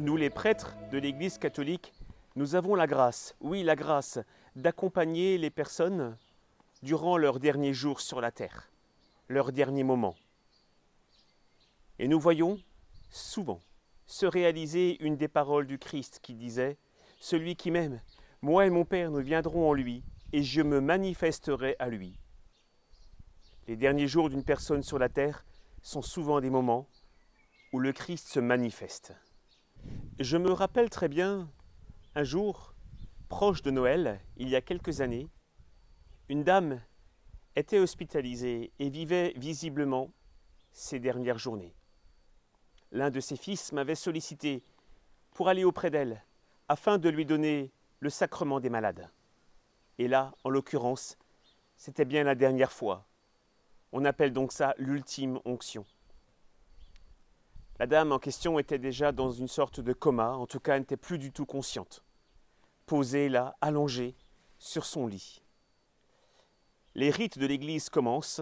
Nous, les prêtres de l'Église catholique, nous avons la grâce, oui la grâce, d'accompagner les personnes durant leurs derniers jours sur la terre, leurs derniers moments. Et nous voyons souvent se réaliser une des paroles du Christ qui disait « Celui qui m'aime, moi et mon Père, nous viendrons en lui, et je me manifesterai à lui. » Les derniers jours d'une personne sur la terre sont souvent des moments où le Christ se manifeste. Je me rappelle très bien, un jour, proche de Noël, il y a quelques années, une dame était hospitalisée et vivait visiblement ses dernières journées. L'un de ses fils m'avait sollicité pour aller auprès d'elle afin de lui donner le sacrement des malades. Et là, en l'occurrence, c'était bien la dernière fois. On appelle donc ça l'ultime onction. La dame en question était déjà dans une sorte de coma, en tout cas elle n'était plus du tout consciente, posée là, allongée, sur son lit. Les rites de l'Église commencent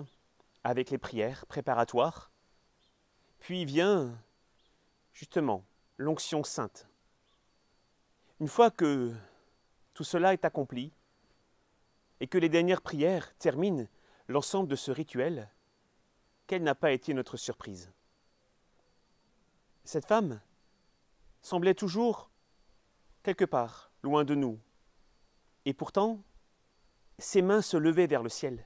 avec les prières préparatoires, puis vient justement l'onction sainte. Une fois que tout cela est accompli et que les dernières prières terminent l'ensemble de ce rituel, quelle n'a pas été notre surprise? Cette femme semblait toujours quelque part, loin de nous. Et pourtant, ses mains se levaient vers le ciel.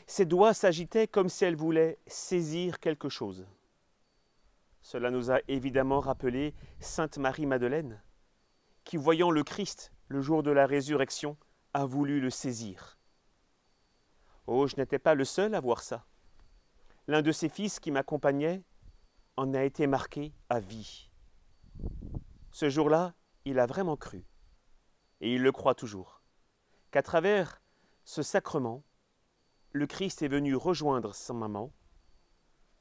Ses doigts s'agitaient comme si elle voulait saisir quelque chose. Cela nous a évidemment rappelé Sainte Marie-Madeleine, qui, voyant le Christ le jour de la résurrection, a voulu le saisir. Oh, je n'étais pas le seul à voir ça. L'un de ses fils qui m'accompagnait en a été marqué à vie. Ce jour-là, il a vraiment cru, et il le croit toujours, qu'à travers ce sacrement, le Christ est venu rejoindre sa maman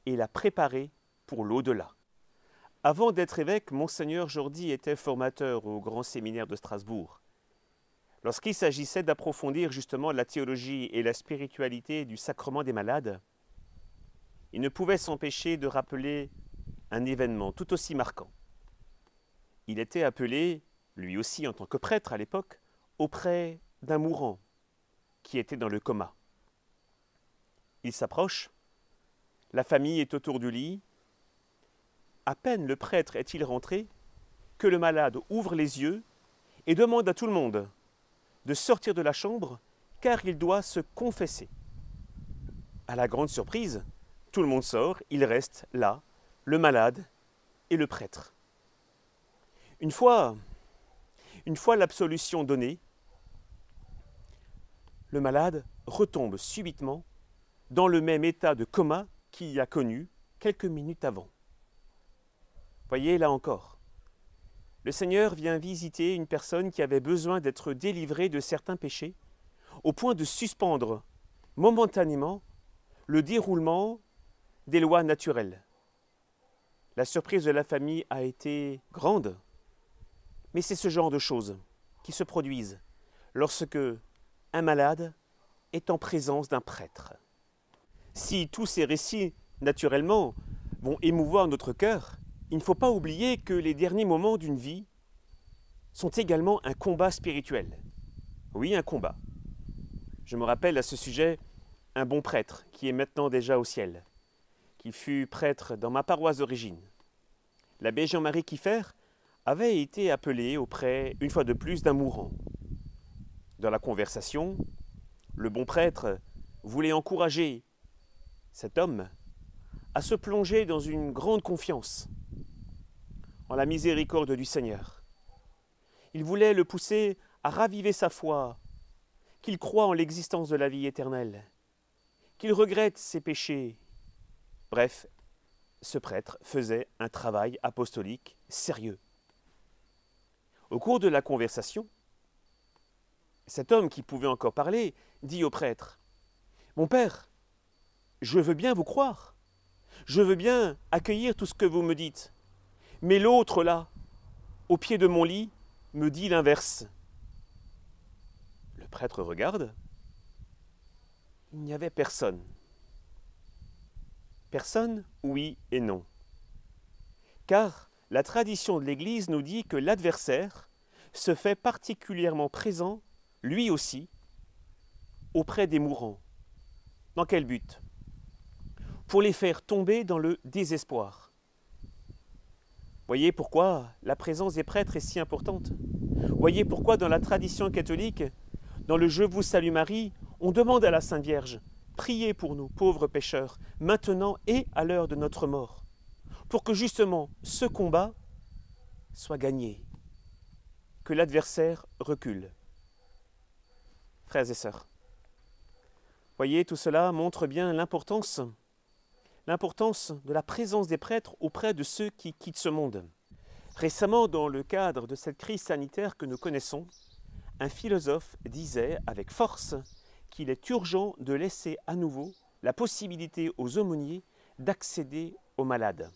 et la préparer pour l'au-delà. Avant d'être évêque, Monseigneur Jordi était formateur au Grand Séminaire de Strasbourg. Lorsqu'il s'agissait d'approfondir justement la théologie et la spiritualité du sacrement des malades, il ne pouvait s'empêcher de rappeler un événement tout aussi marquant. Il était appelé, lui aussi en tant que prêtre à l'époque, auprès d'un mourant qui était dans le coma. Il s'approche, la famille est autour du lit. À peine le prêtre est-il rentré que le malade ouvre les yeux et demande à tout le monde de sortir de la chambre car il doit se confesser. À la grande surprise, tout le monde sort, il reste là, le malade et le prêtre. Une fois l'absolution donnée, le malade retombe subitement dans le même état de coma qu'il a connu quelques minutes avant. Voyez, là encore, le Seigneur vient visiter une personne qui avait besoin d'être délivrée de certains péchés, au point de suspendre momentanément le déroulement des lois naturelles. La surprise de la famille a été grande, mais c'est ce genre de choses qui se produisent lorsque un malade est en présence d'un prêtre. Si tous ces récits, naturellement, vont émouvoir notre cœur, il ne faut pas oublier que les derniers moments d'une vie sont également un combat spirituel. Oui, un combat. Je me rappelle à ce sujet un bon prêtre qui est maintenant déjà au ciel, qui fut prêtre dans ma paroisse d'origine. L'abbé Jean-Marie Kiffer avait été appelé auprès, une fois de plus, d'un mourant. Dans la conversation, le bon prêtre voulait encourager cet homme à se plonger dans une grande confiance en la miséricorde du Seigneur. Il voulait le pousser à raviver sa foi, qu'il croit en l'existence de la vie éternelle, qu'il regrette ses péchés. Bref, ce prêtre faisait un travail apostolique sérieux. Au cours de la conversation, cet homme qui pouvait encore parler dit au prêtre « Mon père, je veux bien vous croire, je veux bien accueillir tout ce que vous me dites, mais l'autre là, au pied de mon lit, me dit l'inverse. » Le prêtre regarde. Il n'y avait personne. Personne, oui et non. Car la tradition de l'Église nous dit que l'adversaire se fait particulièrement présent, lui aussi, auprès des mourants. Dans quel but? Pour les faire tomber dans le désespoir. Voyez pourquoi la présence des prêtres est si importante. Voyez pourquoi dans la tradition catholique, dans le « Je vous salue Marie », on demande à la Sainte Vierge « Priez pour nous, pauvres pécheurs, maintenant et à l'heure de notre mort », pour que justement ce combat soit gagné, que l'adversaire recule. Frères et sœurs, voyez, tout cela montre bien l'importance de la présence des prêtres auprès de ceux qui quittent ce monde. Récemment, dans le cadre de cette crise sanitaire que nous connaissons, un philosophe disait avec force qu'il est urgent de laisser à nouveau la possibilité aux aumôniers d'accéder aux malades.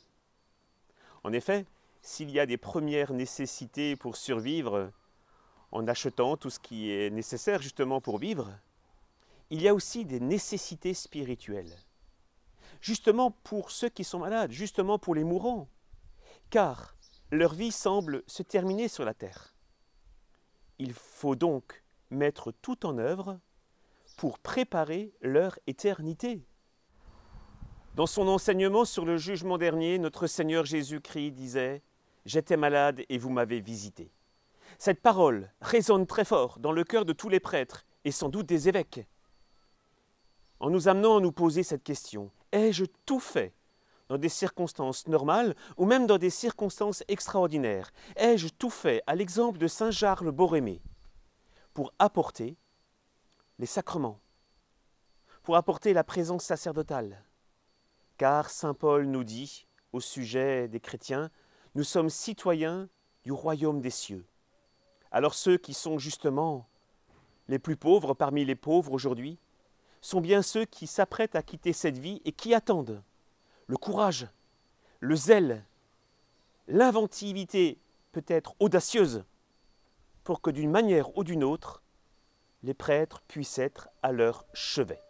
En effet, s'il y a des premières nécessités pour survivre en achetant tout ce qui est nécessaire justement pour vivre, il y a aussi des nécessités spirituelles. Justement pour ceux qui sont malades, justement pour les mourants, car leur vie semble se terminer sur la terre. Il faut donc mettre tout en œuvre pour préparer leur éternité. Dans son enseignement sur le jugement dernier, notre Seigneur Jésus-Christ disait « J'étais malade et vous m'avez visité ». Cette parole résonne très fort dans le cœur de tous les prêtres et sans doute des évêques, en nous amenant à nous poser cette question. Ai-je tout fait dans des circonstances normales ou même dans des circonstances extraordinaires? Ai-je tout fait, à l'exemple de saint Charles Borromée, pour apporter les sacrements, pour apporter la présence sacerdotale? Car saint Paul nous dit, au sujet des chrétiens, nous sommes citoyens du royaume des cieux. Alors ceux qui sont justement les plus pauvres parmi les pauvres aujourd'hui, sont bien ceux qui s'apprêtent à quitter cette vie et qui attendent le courage, le zèle, l'inventivité peut-être audacieuse pour que d'une manière ou d'une autre, les prêtres puissent être à leur chevet.